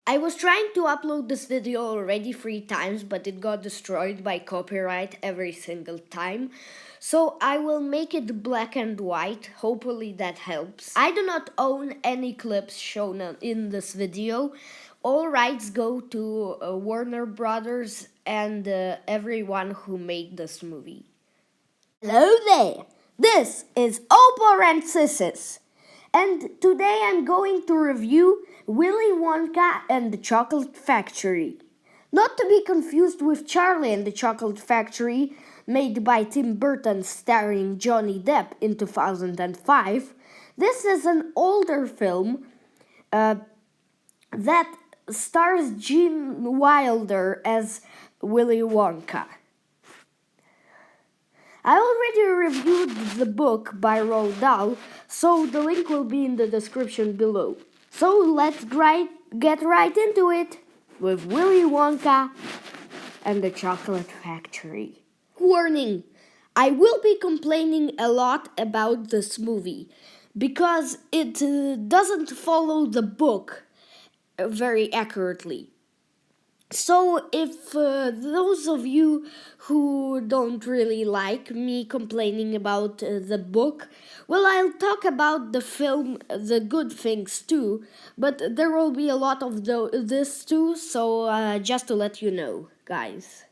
I was trying to upload this video already 3 times, but it got destroyed by copyright every single time. So I will make it black and white. Hopefully that helps. I do not own any clips shown in this video. All rights go to Warner Brothers and everyone who made this movie. Hello there! This is Operanthesis, and today I'm going to review Willy Wonka and the Chocolate Factory. Not to be confused with Charlie and the Chocolate Factory, made by Tim Burton starring Johnny Depp in 2005. This is an older film that stars Gene Wilder as Willy Wonka. I already reviewed the book by Roald Dahl, so the link will be in the description below. So let's get right into it with Willy Wonka and the Chocolate Factory. Warning! I will be complaining a lot about this movie because it doesn't follow the book very accurately. So, if those of you who don't really like me complaining about the book, well, I'll talk about the film, the good things too, but there will be a lot of this too, so just to let you know, guys.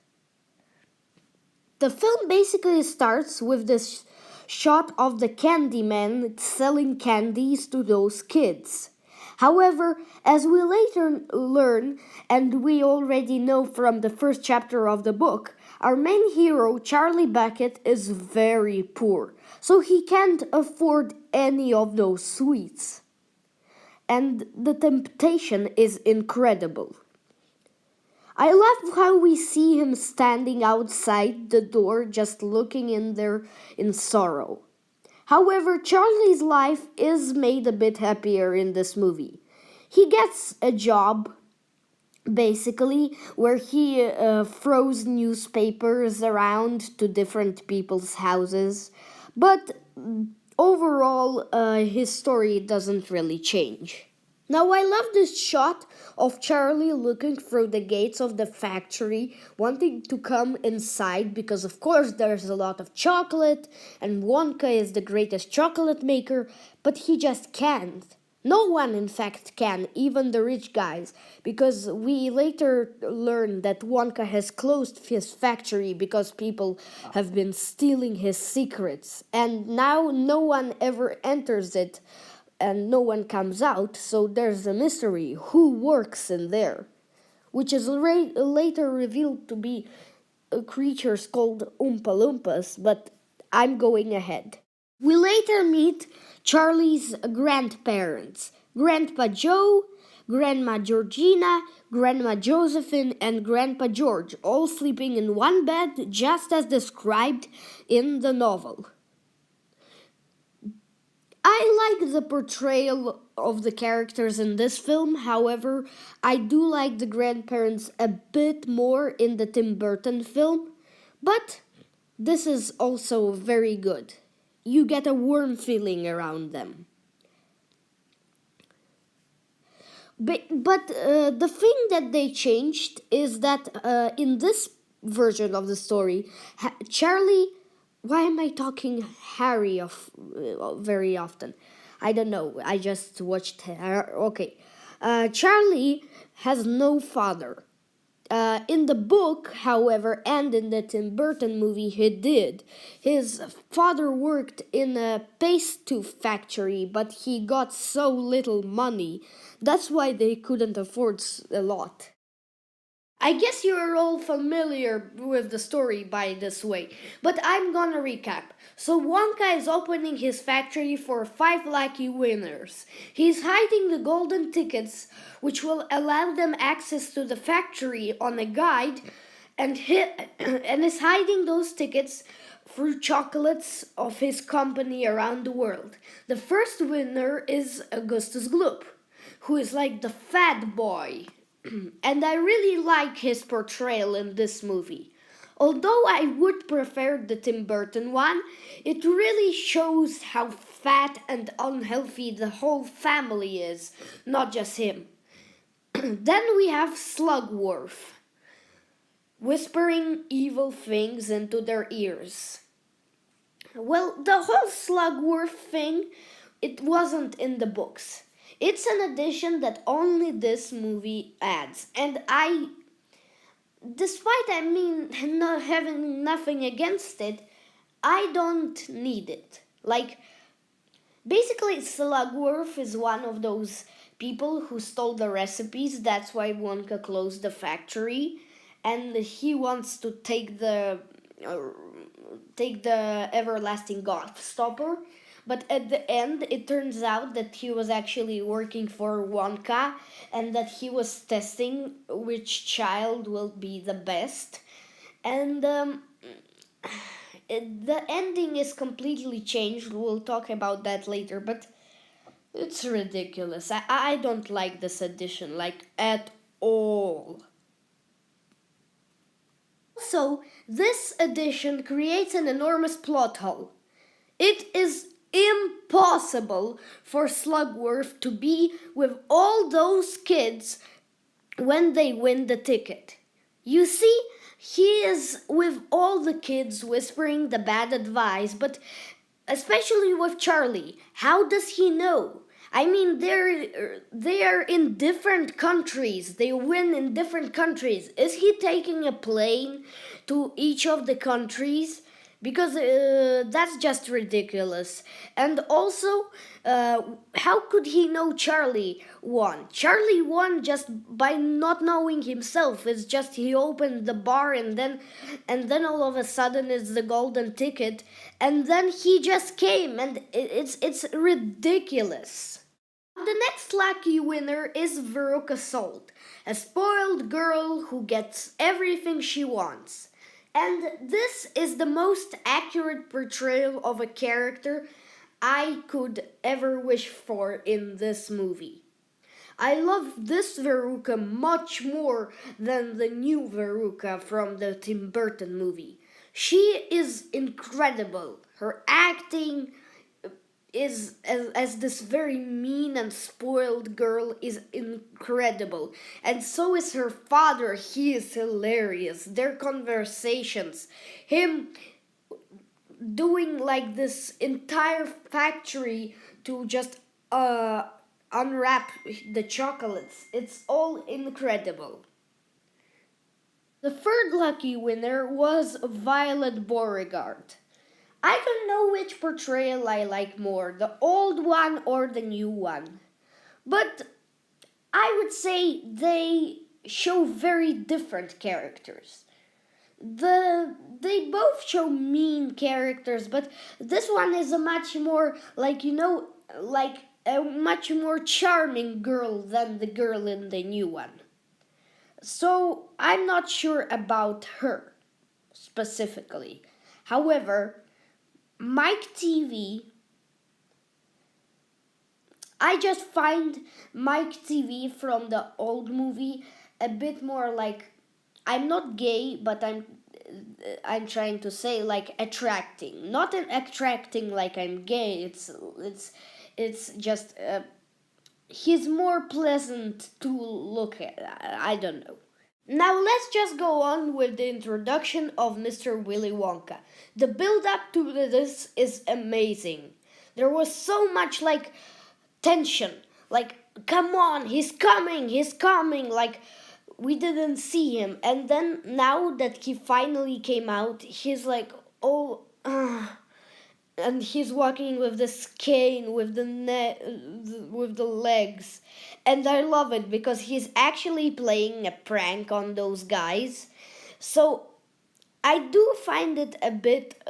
The film basically starts with this shot of the Candyman selling candies to those kids. However, as we later learn, and we already know from the first chapter of the book, our main hero, Charlie Bucket, is very poor, so he can't afford any of those sweets. And the temptation is incredible. I love how we see him standing outside the door just looking in there in sorrow. However, Charlie's life is made a bit happier in this movie. He gets a job, basically, where he throws newspapers around to different people's houses, but overall, his story doesn't really change. Now, I love this shot of Charlie looking through the gates of the factory, wanting to come inside because, of course, there's a lot of chocolate and Wonka is the greatest chocolate maker, but he just can't. No one, in fact, can, even the rich guys, because we later learn that Wonka has closed his factory because people have been stealing his secrets, and now no one ever enters it and no one comes out, so there's a mystery who works in there, which is later revealed to be creatures called Oompa Loompas, but I'm going ahead. We later meet Charlie's grandparents, Grandpa Joe, Grandma Georgina, Grandma Josephine, and Grandpa George, all sleeping in one bed just as described in the novel. I like the portrayal of the characters in this film, however, I do like the grandparents a bit more in the Tim Burton film, but this is also very good. You get a warm feeling around them. But the thing that they changed is that in this version of the story, Charlie. Why am I talking Harry very often? I don't know. I just watched. Okay. Charlie has no father. In the book, however, and in the Tim Burton movie, he did. His father worked in a paste tube factory, but he got so little money. That's why they couldn't afford a lot. I guess you're all familiar with the story by this way, but I'm gonna recap. So Wonka is opening his factory for 5 lucky winners. He's hiding the golden tickets, which will allow them access to the factory on a guide, and is hiding those tickets through chocolates of his company around the world. The first winner is Augustus Gloop, who is like the fat boy. And I really like his portrayal in this movie. Although I would prefer the Tim Burton one, it really shows how fat and unhealthy the whole family is, not just him. Then we have Slugworth, whispering evil things into their ears. Well, the whole Slugworth thing, it wasn't in the books. It's an addition that only this movie adds. And despite not having nothing against it, I don't need it. Like, basically, Slugworth is one of those people who stole the recipes. That's why Wonka closed the factory, and he wants to uh, take the everlasting God stopper. But at the end, it turns out that he was actually working for Wonka, and that he was testing which child will be the best. And the ending is completely changed. We'll talk about that later, but it's ridiculous. I don't like this edition, like, at all. So, this edition creates an enormous plot hole. It is impossible for Slugworth to be with all those kids when they win the ticket. You see, he is with all the kids whispering the bad advice, but especially with Charlie. How does he know? I mean, they're in different countries. They win in different countries. Is he taking a plane to each of the countries? Because that's just ridiculous. And also, how could he know Charlie won? Charlie won just by not knowing himself. It's just he opened the bar, and then all of a sudden it's the golden ticket, and then he just came, and it's ridiculous. The next lucky winner is Veruca Salt, a spoiled girl who gets everything she wants. And this is the most accurate portrayal of a character I could ever wish for in this movie. I love this Veruca much more than the new Veruca from the Tim Burton movie. She is incredible. Her acting is as this very mean and spoiled girl is incredible, and so is her father. He is hilarious. Their conversations, him doing like this entire factory to just unwrap the chocolates, it's all incredible. The third lucky winner was Violet Beauregard. I don't know which portrayal I like more, the old one or the new one. But I would say they show very different characters. They both show mean characters, but this one is a much more like a much more charming girl than the girl in the new one. So I'm not sure about her specifically. However, Mike TV, I just find Mike TV from the old movie a bit more like, I'm not gay, but I'm trying to say like attracting, not attracting like I'm gay. It's just he's more pleasant to look at. I don't know. Now let's just go on with the introduction of Mr. Willy Wonka. The build up to this is amazing. There was so much like tension, like come on, he's coming, like we didn't see him, and then now that he finally came out, he's like, oh, and he's walking with this cane with with the legs, and I love it because he's actually playing a prank on those guys. So I do find it a bit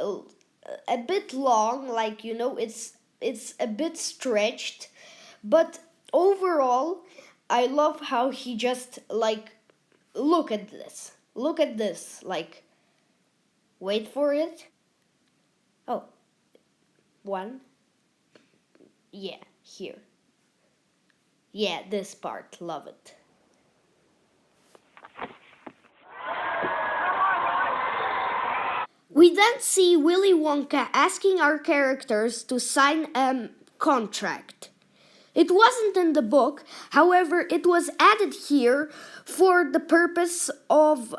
long, like it's a bit stretched, but overall I love how he just like look at this, like wait for it. Oh, one. Yeah, here. Yeah, this part, love it. We then see Willy Wonka asking our characters to sign a contract. It wasn't in the book, however, it was added here for the purpose of,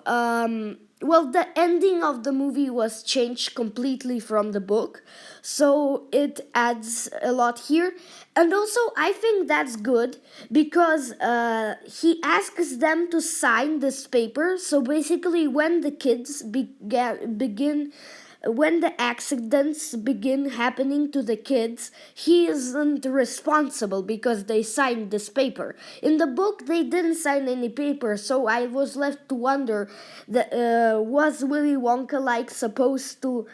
the ending of the movie was changed completely from the book, so it adds a lot here. And also, I think that's good because he asks them to sign this paper, so basically, when the kids begin when the accidents begin happening to the kids, he isn't responsible because they signed this paper. In the book, they didn't sign any paper, so I was left to wonder was Willy Wonka like supposed to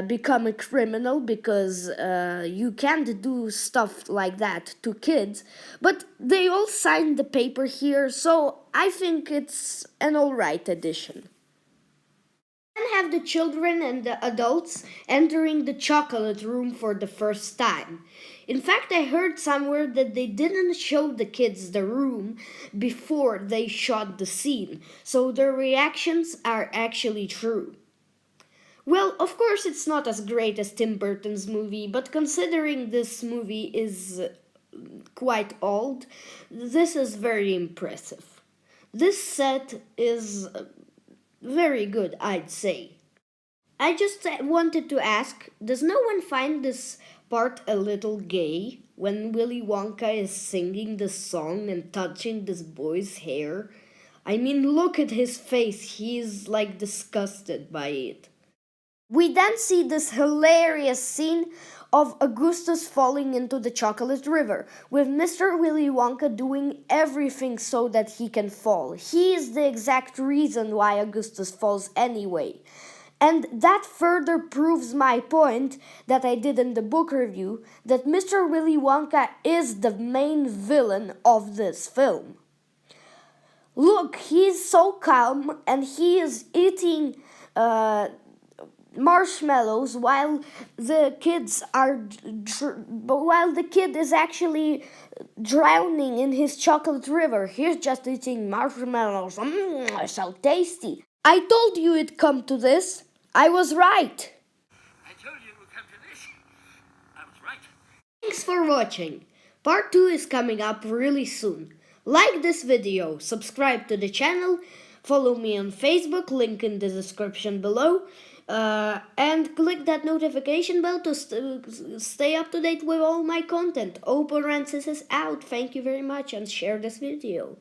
become a criminal because you can't do stuff like that to kids, but they all signed the paper here, so I think it's an alright addition. Then have the children and the adults entering the chocolate room for the first time. In fact, I heard somewhere that they didn't show the kids the room before they shot the scene, so their reactions are actually true. Well, of course, it's not as great as Tim Burton's movie, but considering this movie is quite old, this is very impressive. This set is very good, I'd say. I just wanted to ask, does no one find this part a little gay when Willy Wonka is singing the song and touching this boy's hair? I mean, look at his face, he's like disgusted by it. We then see this hilarious scene of Augustus falling into the chocolate river, with Mr. Willy Wonka doing everything so that he can fall. He is the exact reason why Augustus falls anyway. And that further proves my point that I did in the book review that Mr. Willy Wonka is the main villain of this film. Look, he's so calm and he is eating marshmallows while the kid is actually drowning in his chocolate river. He's just eating marshmallows. So tasty. I told you it'd come to this. I was right. I told you it would come to this. I was right. Thanks for watching. Part 2 is coming up really soon. Like this video, subscribe to the channel, follow me on Facebook, link in the description below, and click that notification bell to stay up to date with all my content. Open Rancis is out. Thank you very much and share this video.